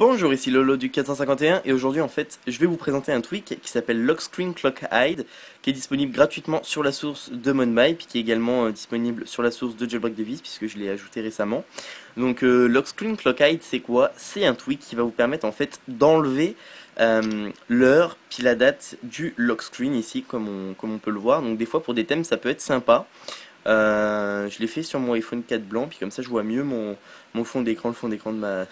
Bonjour, ici Lolo du 451 et aujourd'hui en fait je vais vous présenter un tweak qui s'appelle Lock Screen Clock Hide qui est disponible gratuitement sur la source de ModMy puis qui est également disponible sur la source de Jailbreak Device puisque je l'ai ajouté récemment. Donc Lock Screen Clock Hide c'est quoi? C'est un tweak qui va vous permettre en fait d'enlever l'heure puis la date du lock screen ici comme on peut le voir. Donc des fois pour des thèmes ça peut être sympa. Je l'ai fait sur mon iPhone 4 blanc, puis comme ça je vois mieux mon fond d'écran, le fond d'écran de ma,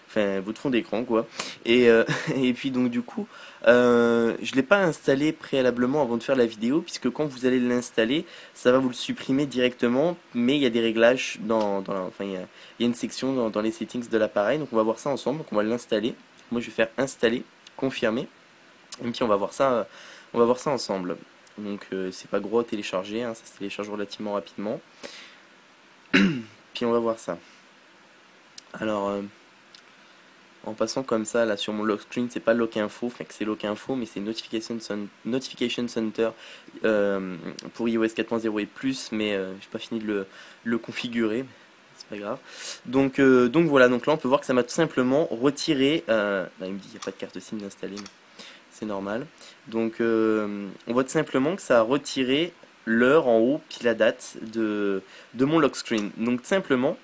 enfin votre fond d'écran quoi. Et, et puis donc du coup, je l'ai pas installé préalablement avant de faire la vidéo, puisque quand vous allez l'installer, ça va vous le supprimer directement, mais il y a des réglages enfin il y a une section dans les settings de l'appareil, donc on va voir ça ensemble, donc on va l'installer. Moi je vais faire installer, confirmer, et puis on va voir ça ensemble. Donc c'est pas gros à télécharger, hein, ça se télécharge relativement rapidement. Puis on va voir ça. Alors en passant comme ça là sur mon lock screen, c'est pas lock info, enfin que c'est lock info, mais c'est notification center pour iOS 4.0 et plus, mais j'ai pas fini de le configurer. C'est pas grave. Donc voilà, donc là on peut voir que ça m'a tout simplement retiré. Là il me dit qu'il n'y a pas de carte SIM installée. C'est normal. Donc on voit tout simplement que ça a retiré l'heure en haut puis la date de mon lock screen. Donc tout simplement,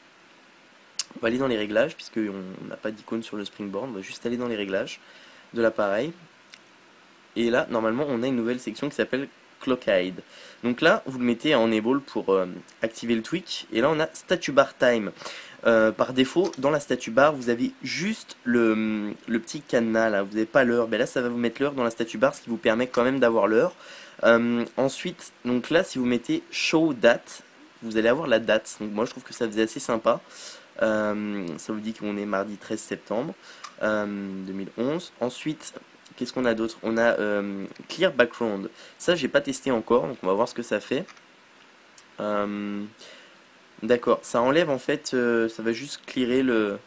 on va aller dans les réglages puisqu'on n'a pas d'icône sur le Springboard. On va juste aller dans les réglages de l'appareil. Et là, normalement, on a une nouvelle section qui s'appelle Clock Hide. Donc là, vous le mettez en Enable pour activer le tweak. Et là, on a Statue Bar Time. Par défaut, dans la statue bar, vous avez juste le petit cadenas là, vous n'avez pas l'heure. Ben là, ça va vous mettre l'heure dans la statue bar, ce qui vous permet quand même d'avoir l'heure. Ensuite, donc là, si vous mettez Show Date, vous allez avoir la date. Donc moi, je trouve que ça faisait assez sympa. Ça vous dit qu'on est mardi 13 septembre 2011. Ensuite, qu'est-ce qu'on a d'autre? On a Clear Background. Ça, j'ai pas testé encore, donc on va voir ce que ça fait. D'accord, ça enlève en fait, ça va juste clearer le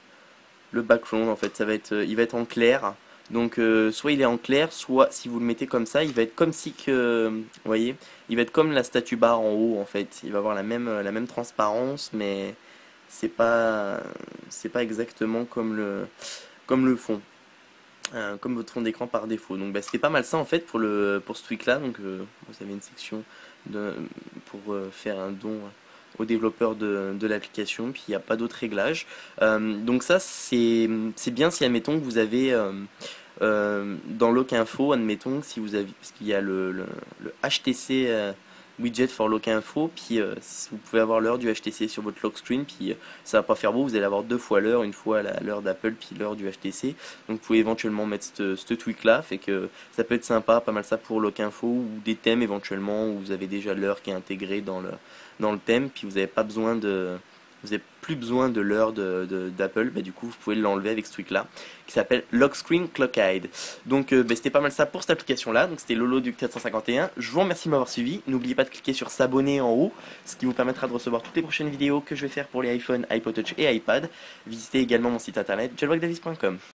background en fait, il va être en clair. Donc soit il est en clair, soit si vous le mettez comme ça, il va être comme si que, vous voyez, il va être comme la statue bar en haut en fait. Il va avoir la même transparence, mais c'est pas exactement comme le fond, comme votre fond d'écran par défaut. Donc bah, c'était pas mal ça en fait pour ce tweak là. Donc vous avez une section pour faire un don aux développeurs de l'application, puis il n'y a pas d'autres réglages. Donc ça c'est bien si admettons que vous avez dans Lock Info, admettons si vous avez, parce qu'il y a le HTC widget for Lock Info, puis vous pouvez avoir l'heure du HTC sur votre lock screen, puis ça va pas faire beau, vous allez avoir deux fois l'heure, une fois l'heure d'Apple, puis l'heure du HTC. Donc vous pouvez éventuellement mettre ce tweak là, fait que ça peut être sympa, pas mal ça pour Lock Info, ou des thèmes éventuellement où vous avez déjà l'heure qui est intégrée dans le thème, puis vous n'avez pas besoin vous n'avez plus besoin de l'heure d'Apple, bah, du coup vous pouvez l'enlever avec ce truc là qui s'appelle Lock Screen Clock Hide. Donc bah, c'était pas mal ça pour cette application là, donc c'était Lolo du 451. Je vous remercie de m'avoir suivi, n'oubliez pas de cliquer sur s'abonner en haut, ce qui vous permettra de recevoir toutes les prochaines vidéos que je vais faire pour les iPhone, iPod Touch et iPad. Visitez également mon site internet jailbreakdavis.com.